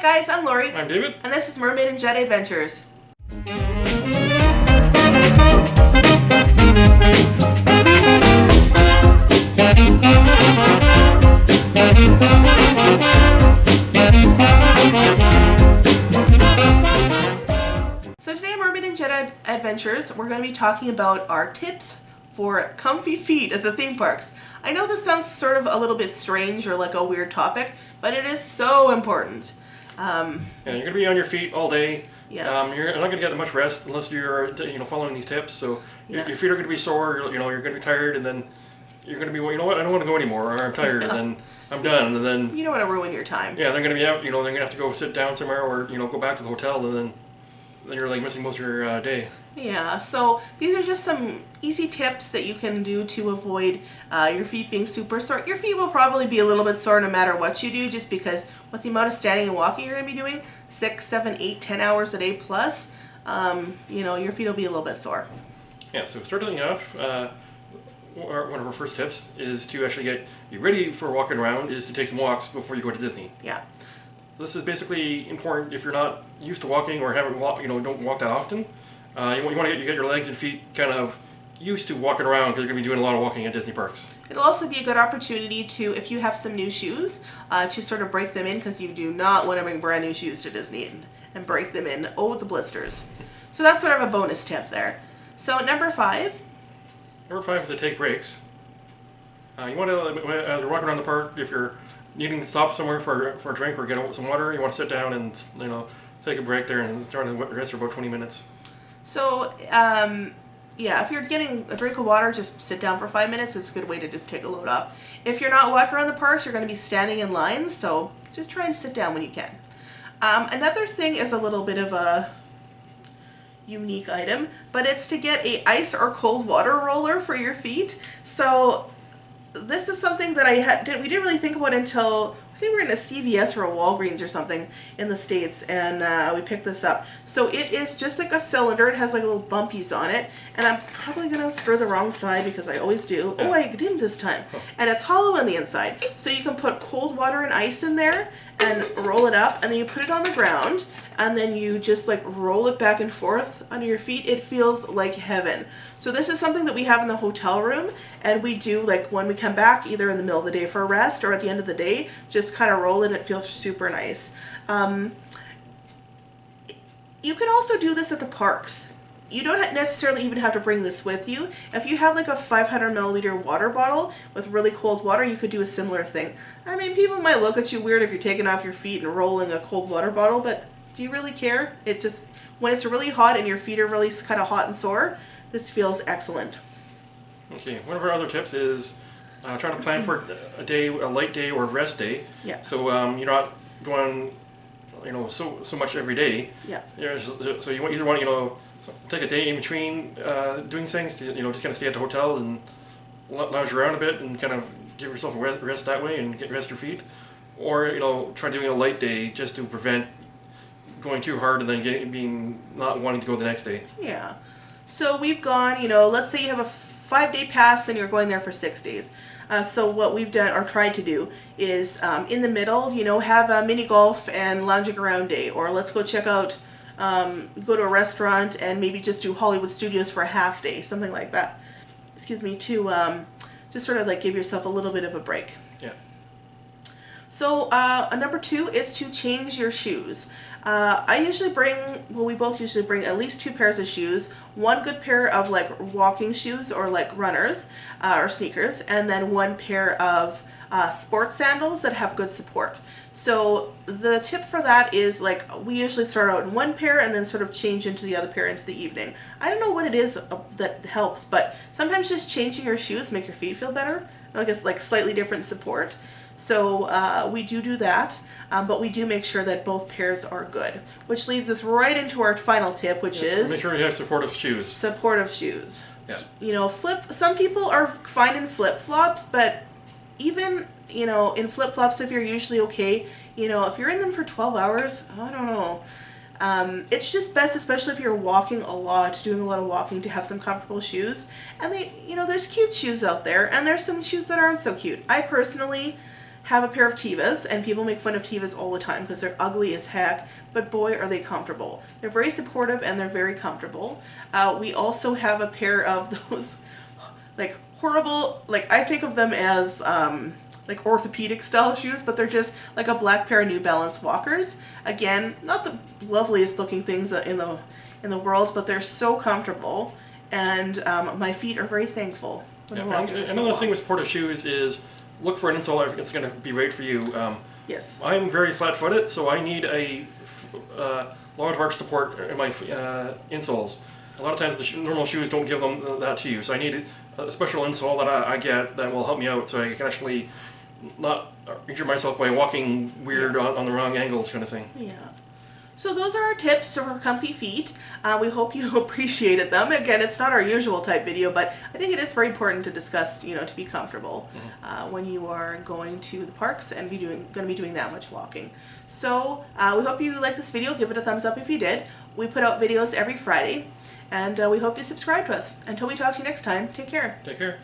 guys, I'm Lori. I'm David. And this is Mermaid and Jet Adventures. So today on Mermaid and Jet Adventures, we're going to be talking about our tips for comfy feet at the theme parks. I know this sounds sort of a little bit strange or like a weird topic, but it is so important. Yeah, you're going to be on your feet all day. Yeah. You're not going to get much rest unless you're following these tips. So your feet are going to be sore. You're going to be tired, and then you're going to be, well, you know what, I don't want to go anymore, or I'm tired, and then I'm done, and then You don't want to ruin your time. yeah, they're going to be out. They're going to have to go sit down somewhere, or go back to the hotel, and then you're like missing most of your day. Yeah, so these are just some easy tips that you can do to avoid your feet being super sore. Your feet will probably be a little bit sore no matter what you do, just because with the amount of standing and walking you're going to be doing, 6, 7, 8, 10 hours a day plus, your feet will be a little bit sore. Yeah, so starting off, one of our first tips is to actually get you ready for walking around, is to take some walks before you go to Disney. Yeah. This is basically important if you're not used to walking or haven't don't walk that often. You want to get your legs and feet kind of used to walking around, because you're going to be doing a lot of walking at Disney parks. It'll also be a good opportunity to, if you have some new shoes, to sort of break them in, because you do not want to bring brand new shoes to Disney and break them in. Oh, the blisters. So that's sort of a bonus tip there. So number 5. Number 5 is to take breaks. You want to, as you're walking around the park, if you're needing to stop somewhere for a drink or get some water, you want to sit down and take a break there and start to rest for about 20 minutes. So, if you're getting a drink of water, just sit down for 5 minutes. It's a good way to just take a load off. If you're not walking around the parks, you're going to be standing in lines, so just try and sit down when you can. Another thing is a little bit of a unique item, but it's to get a ice or cold water roller for your feet. So this is something that we didn't really think about until I think we were in a CVS or a Walgreens or something in the States, and we picked this up. So it is just like a cylinder. It has like little bumpies on it, and I'm probably going to stir the wrong side because I always do. Oh, I didn't this time. And it's hollow on the inside. So you can put cold water and ice in there and roll it up, and then you put it on the ground, and then you just like roll it back and forth under your feet. It feels like heaven. So this is something that we have in the hotel room, and we do like when we come back, either in the middle of the day for a rest or at the end of the day, just kind of roll it. It feels super nice. You can also do this at the parks. You don't necessarily even have to bring this with you. If you have like a 500 milliliter water bottle with really cold water, you could do a similar thing. I mean, people might look at you weird if you're taking off your feet and rolling a cold water bottle, but do you really care? It just, when it's really hot and your feet are really kind of hot and sore, this feels excellent. Okay, one of our other tips is trying to plan for a light day or a rest day. Yeah. So you're not going, so much every day. Yeah. So you either want take a day in between doing things to just kind of stay at the hotel and lounge around a bit and kind of give yourself a rest that way and rest your feet, or try doing a light day just to prevent going too hard and then not wanting to go the next day. Yeah. So we've gone, let's say you have a 5-day pass and you're going there for 6 days. So what we've done or tried to do is in the middle, have a mini golf and lounging around day, or let's go check out, go to a restaurant and maybe just do Hollywood Studios for a half day, something like that. Excuse me, to just sort of like give yourself a little bit of a break. Yeah. So number 2 is to change your shoes. We both usually bring at least 2 pairs of shoes, one good pair of like walking shoes or like runners or sneakers, and then one pair of sports sandals that have good support. So the tip for that is like we usually start out in one pair and then sort of change into the other pair into the evening. I don't know what it is that helps, but sometimes just changing your shoes make your feet feel better. I guess like slightly different support. So we do that, but we do make sure that both pairs are good, which leads us right into our final tip, which is make sure you have supportive shoes. Supportive shoes. Yeah. Some people are fine in flip-flops, but even, in flip-flops, if you're usually okay, if you're in them for 12 hours, I don't know. It's just best, especially if you're walking a lot, doing a lot of walking, to have some comfortable shoes. And there's cute shoes out there, and there's some shoes that aren't so cute. I personally have a pair of Tevas, and people make fun of Tevas all the time because they're ugly as heck, but boy are they comfortable. They're very supportive and they're very comfortable. We also have a pair of those like horrible, like I think of them as like orthopedic style shoes, but they're just like a black pair of New Balance walkers. Again, not the loveliest looking things in the world, but they're so comfortable, and my feet are very thankful. Another thing with supportive shoes is look for an insole that's going to be right for you. Yes. I'm very flat-footed, so I need a large arch support in my insoles. A lot of times the normal shoes don't give them that to you, so I need a special insole that I get that will help me out, so I can actually not injure myself by walking weird on the wrong angles, kind of thing. Yeah. So those are our tips for comfy feet. We hope you appreciated them. Again, it's not our usual type video, but I think it is very important to discuss, to be comfortable when you are going to the parks and going to be doing that much walking. So we hope you liked this video. Give it a thumbs up if you did. We put out videos every Friday, and we hope you subscribe to us. Until we talk to you next time, take care. Take care.